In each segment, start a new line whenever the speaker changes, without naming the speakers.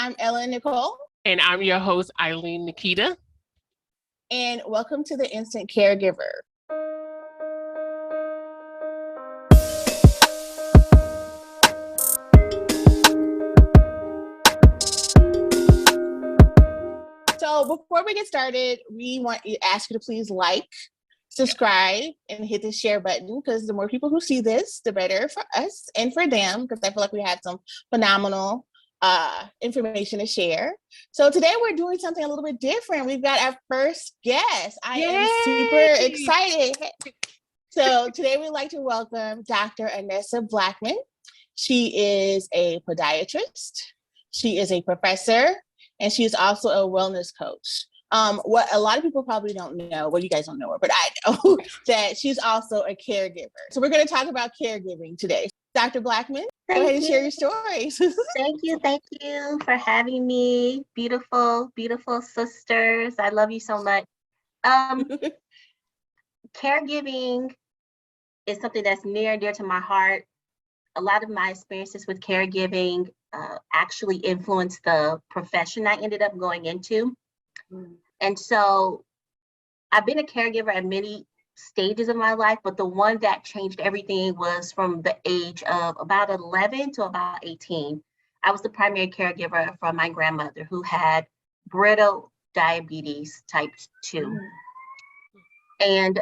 I'm Ellen Nicole.
And I'm your host, Eileen Nikita.
And welcome to the Instant Caregiver. So before we get started, we want to ask you to please like, subscribe, and hit the share button, because the more people who see this, the better for us and for them, because I feel like we had some phenomenal information to share. So today we're doing something a little bit different. We've got our first guest. I am super excited. So today we'd like to welcome Dr. Anessa Blackman. She is a podiatrist. She is a professor, and she is also a wellness coach. What a lot of people probably don't know, well, you guys don't know her, but I know that she's also a caregiver. So we're going to talk about caregiving today. Dr. Blackman, go ahead and share your stories.
Thank you for having me. Beautiful, beautiful sisters. I love you so much. Caregiving is something that's near and dear to my heart. A lot of my experiences with caregiving actually influenced the profession I ended up going into. And so I've been a caregiver at many stages of my life, but the one that changed everything was from the age of about 11 to about 18. I was the primary caregiver for my grandmother, who had brittle diabetes type 2. And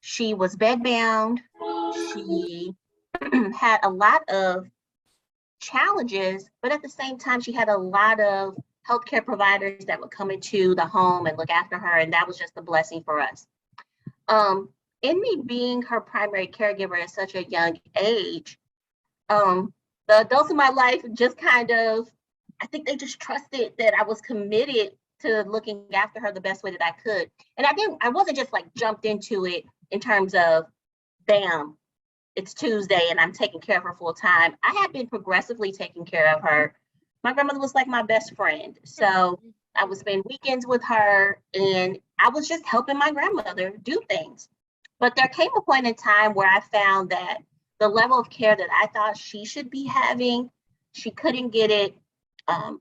she was bedbound. She had a lot of challenges, but at the same time, she had a lot of healthcare providers that would come into the home and look after her, and that was just a blessing for us. In me being her primary caregiver at such a young age, the adults in my life just kind of, I think they just trusted that I was committed to looking after her the best way that I could. And I wasn't just like jumped into it in terms of, bam, it's Tuesday and I'm taking care of her full time. I had been progressively taking care of her. My grandmother was like my best friend. So I would spend weekends with her, and I was just helping my grandmother do things. But there came a point in time where I found that the level of care that I thought she should be having, she couldn't get it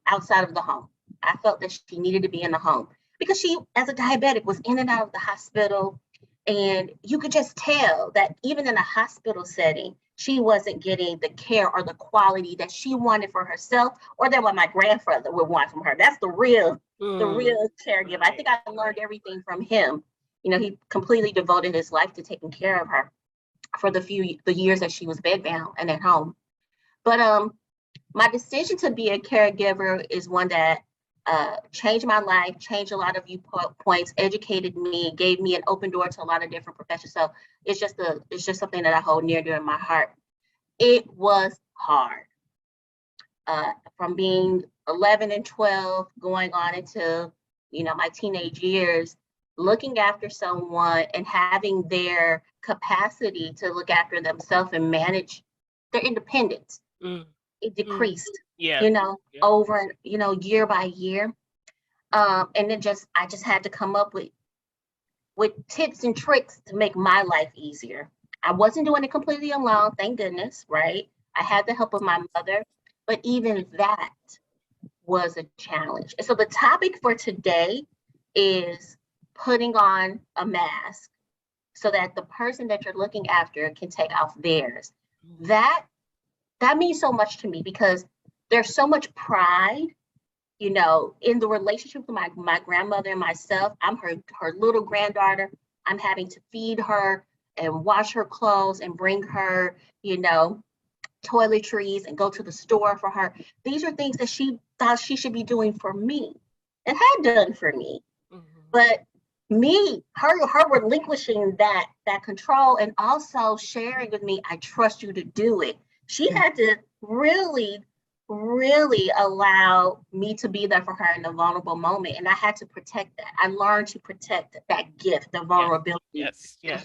outside of the home. I felt that she needed to be in the home because she, as a diabetic, was in and out of the hospital. And you could just tell that even in a hospital setting, she wasn't getting the care or the quality that she wanted for herself, or that what my grandfather would want from her. That's the real caregiver. I think I learned everything from him. You know, he completely devoted his life to taking care of her for the years that she was bedbound and at home. But my decision to be a caregiver is one that changed my life, changed a lot of viewpoints, educated me, gave me an open door to a lot of different professions. So it's just something that I hold near to my heart. It was hard. From being 11 and 12, going on into, my teenage years, looking after someone and having their capacity to look after themselves and manage their independence. It decreased. Over, year by year. And I just had to come up with tips and tricks to make my life easier. I wasn't doing it completely alone, thank goodness, right? I had the help of my mother, but even that was a challenge. And so the topic for today is putting on a mask so that the person that you're looking after can take off theirs. That means so much to me, because there's so much pride, in the relationship with my grandmother and myself. I'm her little granddaughter. I'm having to feed her and wash her clothes and bring her, toiletries and go to the store for her. These are things that she thought she should be doing for me and had done for me. But her relinquishing that control and also sharing with me, I trust you to do it. She had to really allow me to be there for her in a vulnerable moment. And I had to protect that. I learned to protect that gift, the vulnerability that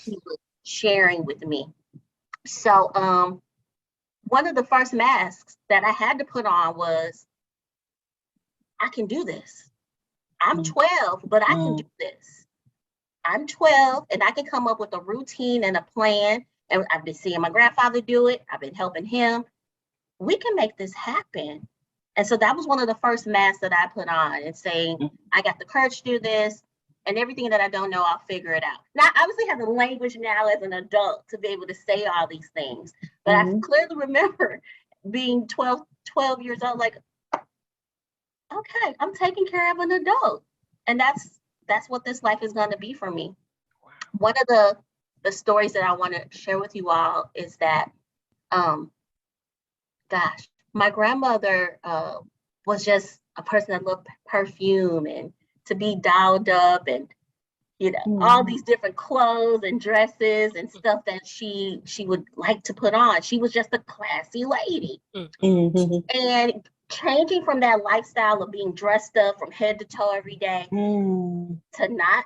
she was sharing with me. So one of the first masks that I had to put on was, I can do this. I'm 12, but I can do this. I'm 12 and I can come up with a routine and a plan. And I've been seeing my grandfather do it. I've been helping him. We can make this happen. And so that was one of the first masks that I put on and saying, I got the courage to do this, and everything that I don't know, I'll figure it out. Now, I obviously have the language now as an adult to be able to say all these things, but I clearly remember being 12 years old, like, okay, I'm taking care of an adult. And that's what this life is going to be for me.
Wow.
One of the stories that I want to share with you all is that, my grandmother was just a person that loved perfume and to be dolled up and, you know, all these different clothes and dresses and stuff that she would like to put on. She was just a classy lady. And changing from that lifestyle of being dressed up from head to toe every day to not,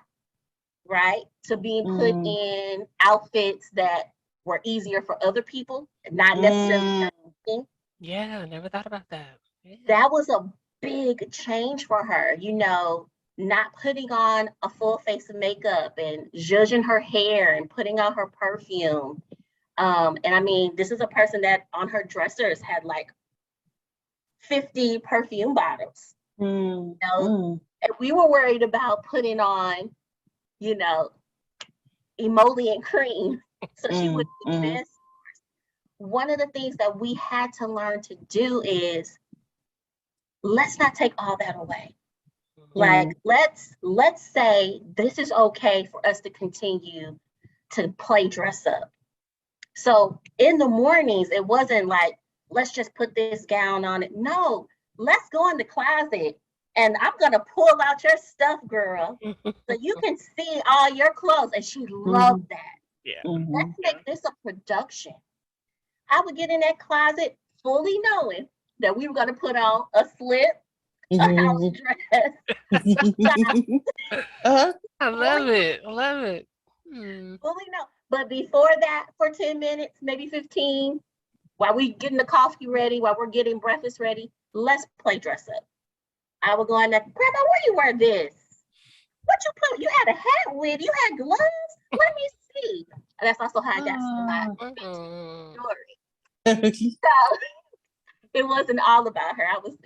right? To being put in outfits that were easier for other people, not necessarily me.
Yeah, I never thought about that. Yeah.
That was a big change for her, you know, not putting on a full face of makeup and zhuzhing her hair and putting on her perfume. And I mean, this is a person that on her dressers had like 50 perfume bottles. You know? And we were worried about putting on, you know, emollient cream. So she would miss. One of the things that we had to learn to do is let's not take all that away. Like, let's say this is okay for us to continue to play dress up. So in the mornings, it wasn't like, let's just put this gown on it. No, let's go in the closet and I'm going to pull out your stuff, girl, so you can see all your clothes. And she loved that.
Yeah.
Let's make this a production. I would get in that closet fully knowing that we were going to put on a slip, a house dress.
I love it. I love it.
Fully know. But before that, for 10 minutes, maybe 15, while we getting the coffee ready, while we're getting breakfast ready, let's play dress up. I would go in there, Grandma, where you wear this? What you put? You had a hat with, you had gloves? Let me see. And that's also how I got to my story. So it wasn't all about her. I was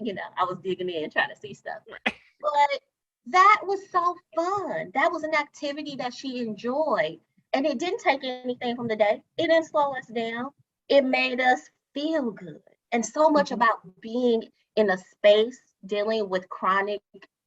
digging in, trying to see stuff. But that was so fun. That was an activity that she enjoyed. And it didn't take anything from the day. It didn't slow us down. It made us feel good. And so much about being in a space dealing with chronic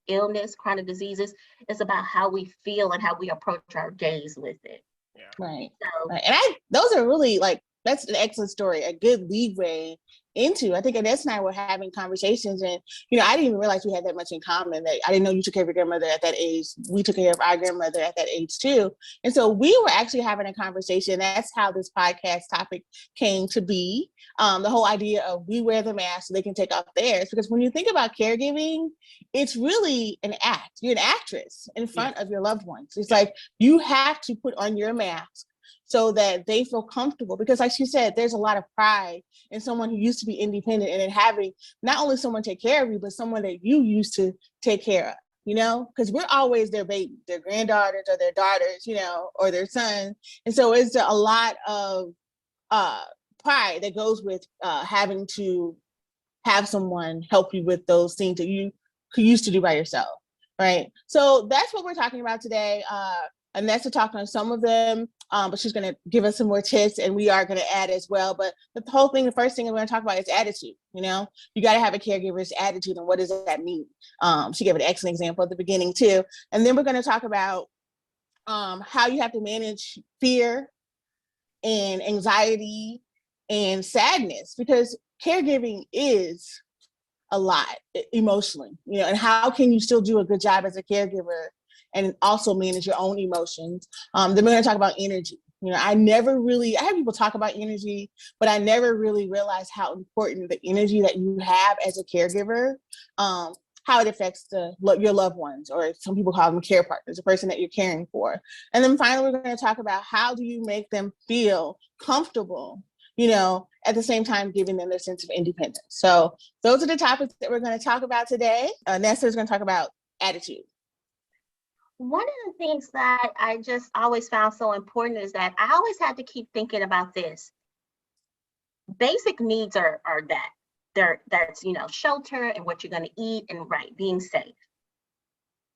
illness, chronic diseases, is about how we feel and how we approach our days with it.
Yeah.
Right.
So,
Right. And those are really that's an excellent story, a good leadway into. I think Ines and I were having conversations, and I didn't even realize we had that much in common. That I didn't know you took care of your grandmother at that age. We took care of our grandmother at that age too. And so we were actually having a conversation. That's how this podcast topic came to be. The whole idea of we wear the mask so they can take off theirs. Because when you think about caregiving, it's really an act. You're an actress in front of your loved ones. It's like you have to put on your mask so that they feel comfortable. Because like she said, there's a lot of pride in someone who used to be independent and in having not only someone take care of you, but someone that you used to take care of, because we're always their baby, their granddaughters or their daughters, or their sons. And so it's a lot of pride that goes with having to have someone help you with those things that you used to do by yourself, right? So that's what we're talking about today. Anessa talked on some of them, but she's going to give us some more tips, and we are going to add as well. But the first thing we're going to talk about is attitude. You got to have a caregiver's attitude, and what does that mean? She gave an excellent example at the beginning too. And then we're going to talk about how you have to manage fear and anxiety and sadness, because caregiving is a lot emotionally, and how can you still do a good job as a caregiver and also manage your own emotions. Then we're going to talk about energy. I have people talk about energy, but I never really realized how important the energy that you have as a caregiver, how it affects your loved ones, or some people call them care partners, the person that you're caring for. And then finally, we're going to talk about how do you make them feel comfortable, at the same time giving them their sense of independence. So those are the topics that we're going to talk about today. Nessa is going to talk about attitude.
One of the things that I just always found so important is that I always had to keep thinking about this. Basic needs are that. there's, shelter and what you're going to eat and being safe.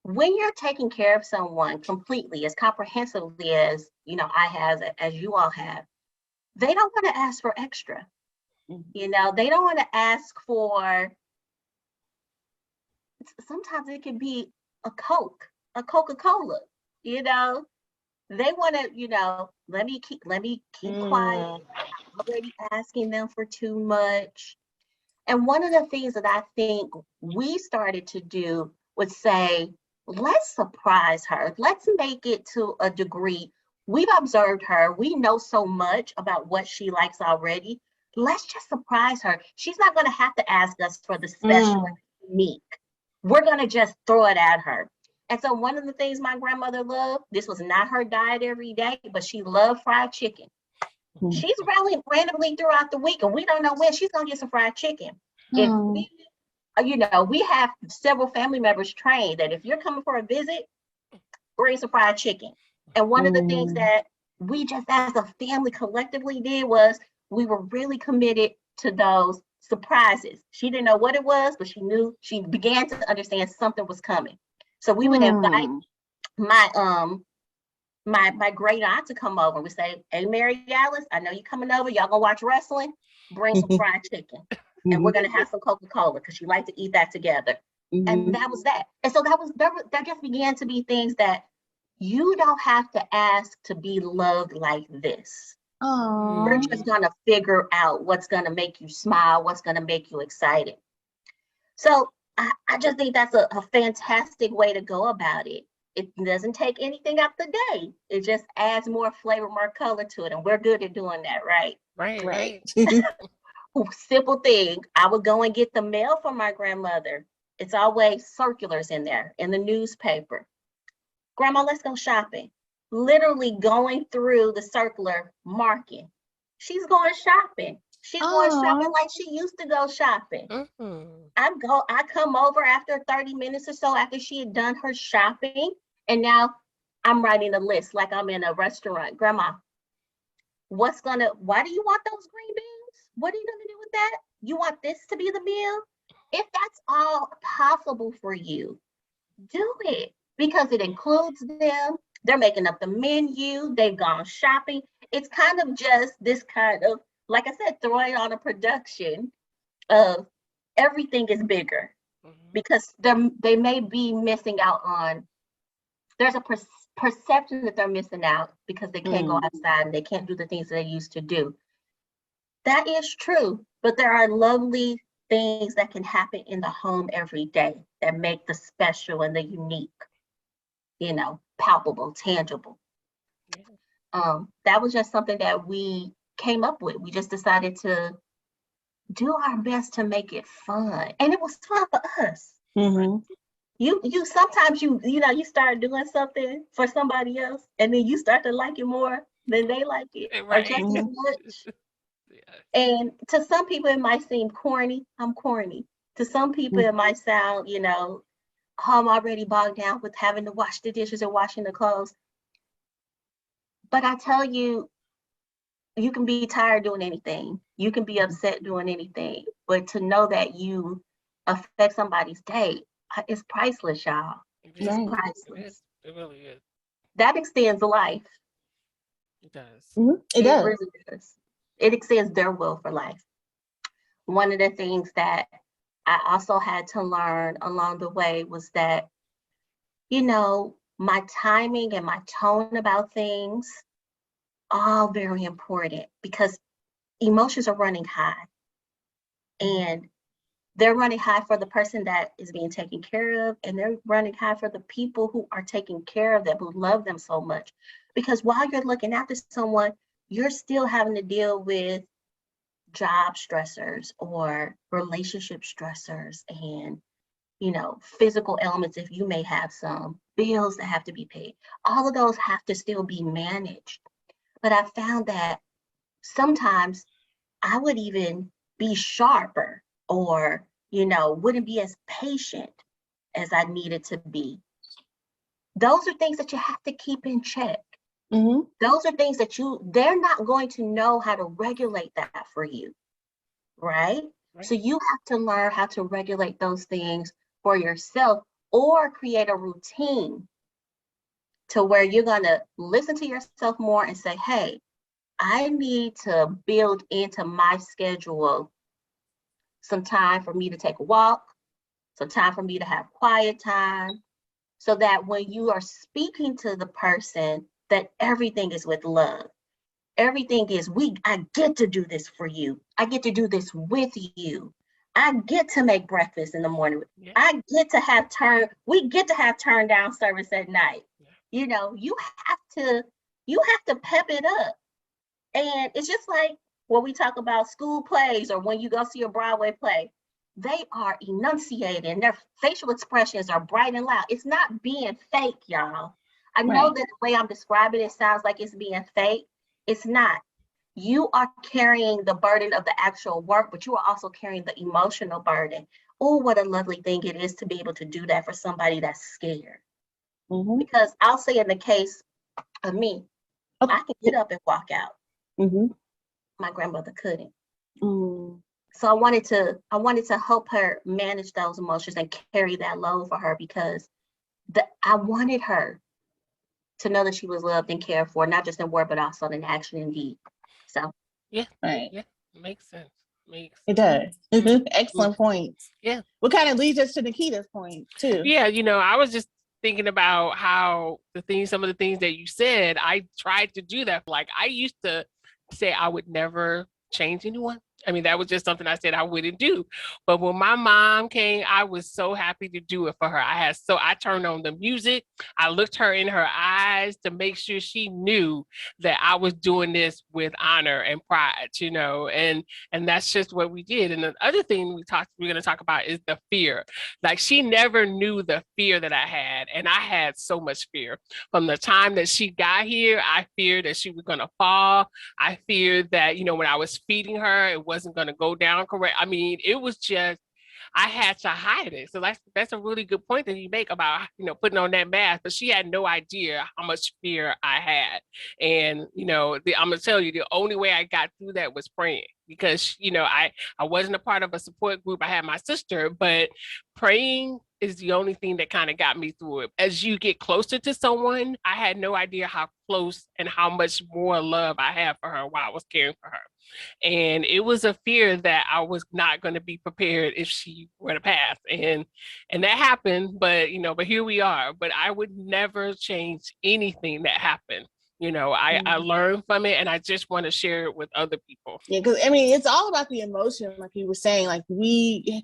When you're taking care of someone completely, as comprehensively as, I have, as you all have, they don't want to ask for extra. They don't want to ask for, sometimes it can be a Coke, a Coca-Cola, they want to, let me keep quiet. I'm already asking them for too much. And one of the things that I think we started to do was say, let's surprise her. Let's make it to a degree. We've observed her. We know so much about what she likes already. Let's just surprise her. She's not going to have to ask us for the special and unique. We're going to just throw it at her. And so one of the things my grandmother loved, this was not her diet every day, but she loved fried chicken. She's randomly throughout the week, and we don't know when she's going to get some fried chicken. If we have several family members trained that if you're coming for a visit, bring some fried chicken. And one of the things that we just as a family collectively did was we were really committed to those surprises. She didn't know what it was, but she began to understand something was coming. So we would invite my great aunt to come over. We say, hey, Mary Alice, I know you coming over. Y'all gonna watch wrestling? Bring some fried chicken. And we're gonna have some Coca-Cola because she liked to eat that together. And that was that. And so that just began to be things that you don't have to ask to be loved like this. We're just gonna figure out what's gonna make you smile, what's gonna make you excited. So I just think that's a fantastic way to go about it. It doesn't take anything out the day. It just adds more flavor, more color to it. And we're good at doing that, right?
Right.
Simple thing. I would go and get the mail from my grandmother. It's always circulars in there, in the newspaper. Grandma, let's go shopping. Literally going through the circular, marking. She's going shopping. She's going shopping like she used to go shopping. I come over after 30 minutes or so after she had done her shopping, and now I'm writing a list like I'm in a restaurant. Grandma, why do you want those green beans? What are you gonna do with that? You want this to be the meal? If that's all possible for you, do it, because it includes them. They're making up the menu. They've gone shopping. It's kind of just this kind of, like I said, throwing on a production of everything is bigger, because they may be missing out on, there's a perception that they're missing out because they can't go outside and they can't do the things that they used to do. That is true, but there are lovely things that can happen in the home every day that make the special and the unique, palpable, tangible. That was just something that we came up with. We just decided to do our best to make it fun, and it was fun for us. You sometimes you start doing something for somebody else, and then you start to like it more than they like it, or just as much. And to some people it might seem corny. I'm corny. To some people it might sound, I'm already bogged down with having to wash the dishes or washing the clothes. But I tell you, you can be tired doing anything. You can be upset doing anything. But to know that you affect somebody's day, it's priceless, y'all. It's priceless.
It really is.
That extends life.
It does.
It does.
Really does. It extends their will for life. One of the things that I also had to learn along the way was that, my timing and my tone about things, all very important, because emotions are running high, and they're running high for the person that is being taken care of, and they're running high for the people who are taking care of them, who love them so much. Because while you're looking after someone, you're still having to deal with job stressors or relationship stressors and, physical elements, if you may have some, bills that have to be paid. All of those have to still be managed. But I found that sometimes I would even be sharper, or, wouldn't be as patient as I needed to be. Those are things that you have to keep in check. Those are things that they're not going to know how to regulate that for you, right?
Right.
So you have to learn how to regulate those things for yourself, or create a routine to where you're going to listen to yourself more and say, hey, I need to build into my schedule some time for me to take a walk, some time for me to have quiet time, so that when you are speaking to the person, that everything is with love. Everything is, I get to do this for you. I get to do this with you. I get to make breakfast in the morning.
Yeah.
We get to have turn down service at night.
Yeah.
You know, you have to pep it up. And it's just like when we talk about school plays, or when you go see a Broadway play, they are enunciating. Their facial expressions are bright and loud. It's not being fake, y'all. I know
Right.
that the way I'm describing it sounds like it's being fake. It's not. You are carrying the burden of the actual work, but you are also carrying the emotional burden. Oh, what a lovely thing it is to be able to do that for somebody that's scared.
Mm-hmm.
Because I'll say, in the case of me,
Okay.
I can get up and walk out.
Mm-hmm.
My grandmother couldn't.
Mm.
So I wanted to help her manage those emotions and carry that load for her, because I wanted her to know that she was loved and cared for, not just in word, but also in action and deed. So
Yeah.
Right.
Yeah. Makes sense. Makes
It
sense.
does.
Mhm.
Excellent points.
Yeah.
What kind of leads us to Nikita's point too.
Yeah, I was just thinking about how some of the things that you said, I tried to do that. Like, I used to say I would never change anyone. I mean, that was just something I said I wouldn't do. But when my mom came, I was so happy to do it for her. I turned on the music. I looked her in her eyes to make sure she knew that I was doing this with honor and pride, and that's just what we did. And the other thing we're going to talk about is the fear. Like, she never knew the fear that I had, and I had so much fear. From the time that she got here, I feared that she was going to fall. I feared that, when I was feeding her, it wasn't going to go down correct. I mean, it was just, I had to hide it. So that's a really good point that you make about, putting on that mask. But she had no idea how much fear I had. And, I'm going to tell you, the only way I got through that was praying, because, I wasn't a part of a support group. I had my sister, but praying is the only thing that kind of got me through it. As you get closer to someone, I had no idea how close and how much more love I had for her while I was caring for her. And it was a fear that I was not going to be prepared if she were to pass. And that happened, but here we are. But I would never change anything that happened. I learned from it, and I just want to share it with other people.
Yeah, because I mean, it's all about the emotion, like you were saying. Like we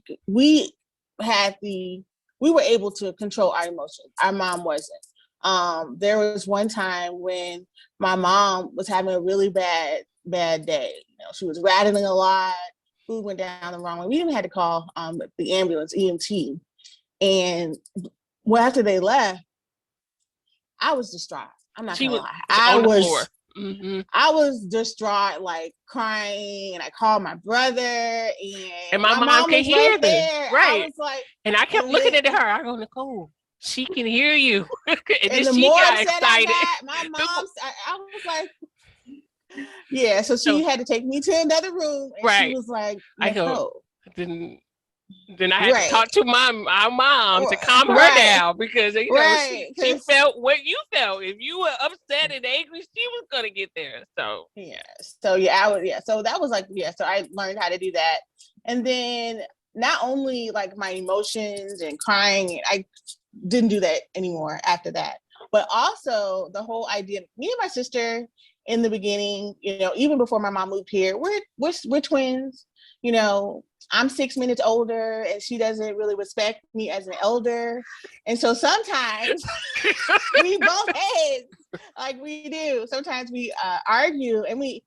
were able to control our emotions. Our mom wasn't. There was one time when my mom was having a really bad day. She was rattling a lot. Food went down the wrong way. We even had to call the ambulance, EMT. And after they left, I was distraught. I'm not gonna lie. I was distraught, like crying, and I called my brother,
and my mom could hear
right there.
Right.
I was like,
and I kept looking at her. I go, Nicole, she can hear you. and
then
the
she
more
got
upset
excited. My mom, I was like, yeah. So she had to take me to another room, and she was like, Nicole.
Then I had to talk to our mom to calm her down, because she felt what you felt. If you were upset and angry, she was gonna get there. So
So that was so I learned how to do that. And then not only like my emotions and crying, I didn't do that anymore after that, but also the whole idea, me and my sister in the beginning, even before my mom moved here, we're twins. I'm 6 minutes older, and she doesn't really respect me as an elder. And so sometimes we bump heads like we do. Sometimes we argue, and we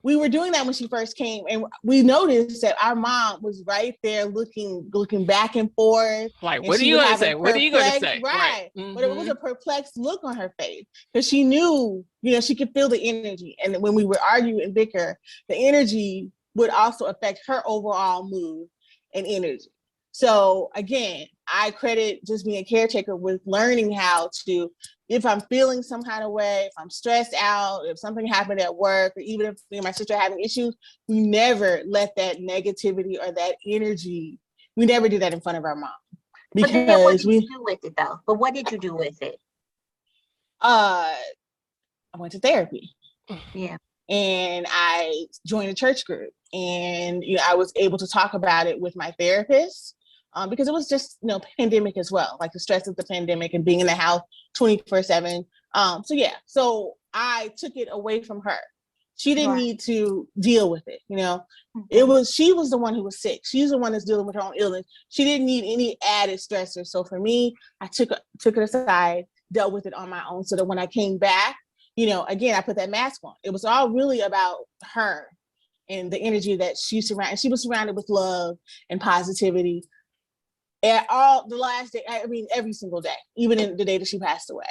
were doing that when she first came, and we noticed that our mom was right there looking back and forth.
Like, what are you going to say? What are you going to say?
Right. Mm-hmm. But it was a perplexed look on her face, because she knew, she could feel the energy. And when we would argue and bicker, the energy would also affect her overall mood and energy. So again, I credit just being a caretaker with learning how to, if I'm feeling some kind of way, if I'm stressed out, if something happened at work, or even if me and my sister are having issues, we never let that negativity or that energy, we never do that in front of our mom.
But then what did you do with it though? But what did you do with it?
I went to therapy.
Yeah.
And I joined a church group, and I was able to talk about it with my therapist, because it was just pandemic as well, like the stress of the pandemic and being in the house 24/7. So I took it away from her. She didn't need to deal with it. She was the one who was sick. She's the one that's dealing with her own illness. She didn't need any added stressor. So for me, I took it aside, dealt with it on my own, so that when I came back, again, I put that mask on. It was all really about her and the energy that she was surrounded with love and positivity at all the last day. I mean, every single day, even in the day that she passed away.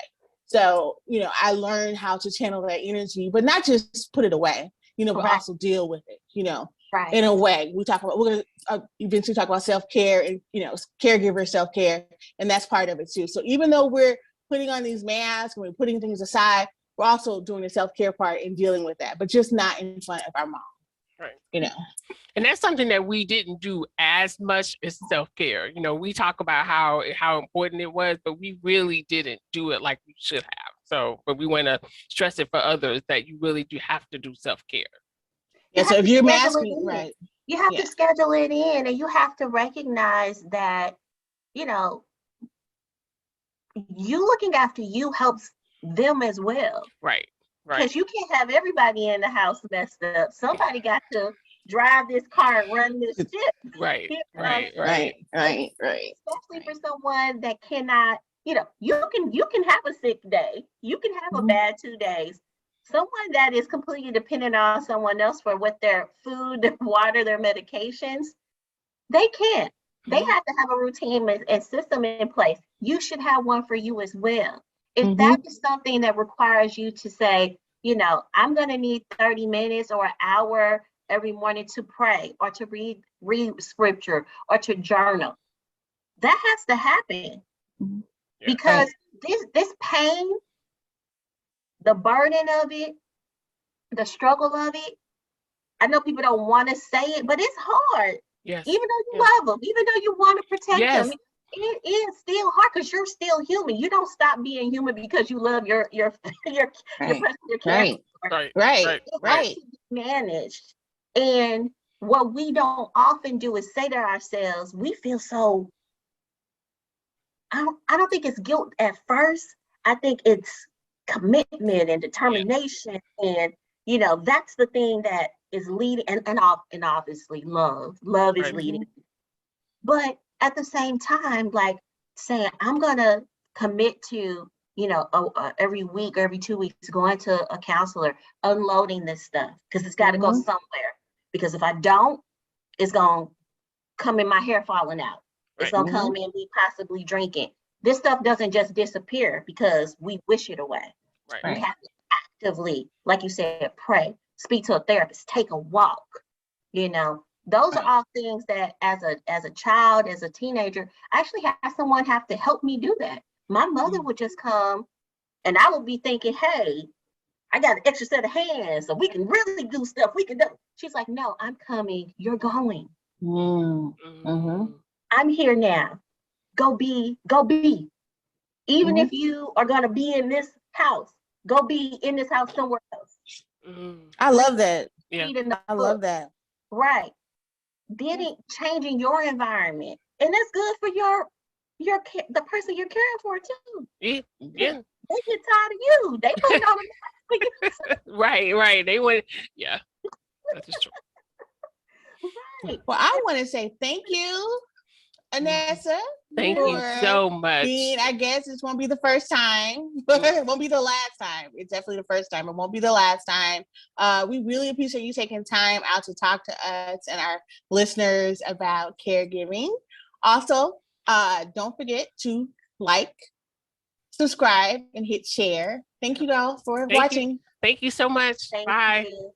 So, I learned how to channel that energy, but not just put it away, but also deal with it, in a way. We're going to eventually talk about self-care and, caregiver self-care. And that's part of it too. So even though we're putting on these masks and we're putting things aside, we're also doing the self-care part and dealing with that, but just not in front of our mom.
Right. And that's something that we didn't do as much as self-care. We talk about how important it was, but we really didn't do it like we should have. So, but we want to stress it for others that you really do have to do self-care.
Yeah. So if you're masking, right.
You have to schedule it in, and you have to recognize that, you looking after you helps them as well.
Right.
Because you can't have everybody in the house messed up. Somebody got to drive this car and run this ship.
Right.
Right.
Especially for someone that cannot, you can have a sick day. You can have a bad 2 days. Someone that is completely dependent on someone else for what their food, their water, their medications, they can't. They have to have a routine and system in place. You should have one for you as well. If that is something that requires you to say, I'm going to need 30 minutes or an hour every morning to pray or to read scripture or to journal, that has to happen. Because this pain, the burden of it, the struggle of it, I know people don't want to say it, but it's hard.
Yes.
Even though you love them, even though you want to protect them. It is still hard because you're still human. You don't stop being human because you love your person, your care.
Right.
Managed. And what we don't often do is say to ourselves, we feel so. I don't think it's guilt at first. I think it's commitment and determination, and that's the thing that is leading, and obviously love is leading. But at the same time, like saying, I'm going to commit to, every week, every 2 weeks, going to a counselor, unloading this stuff, because it's got to go somewhere. Because if I don't, it's going to come in my hair falling out. It's going to come in me possibly drinking. This stuff doesn't just disappear because we wish it away. We have to actively, like you said, pray, speak to a therapist, take a walk, Those are all things that as a child, as a teenager, I actually had someone have to help me do that. My mother would just come and I would be thinking, hey, I got an extra set of hands so we can really do stuff we can do. She's like, no, I'm coming. You're going. I'm here now. Go be. Even if you are going to be in this house, go be in this house somewhere else.
I love that.
Yeah.
I love that.
Right. Then changing your environment, and that's good for the person you're caring for too.
Yeah.
They get tired of you. They put it on the
Right. They want. Yeah. That is true.
Right.
Well, I want to say thank you, Anessa.
Thank you so much.
I guess this won't be the first time, but it won't be the last time. It's definitely the first time. It won't be the last time. We really appreciate you taking time out to talk to us and our listeners about caregiving. Also, don't forget to like, subscribe, and hit share. Thank you all for watching.
Thank you so much.
Thank
Bye.
you.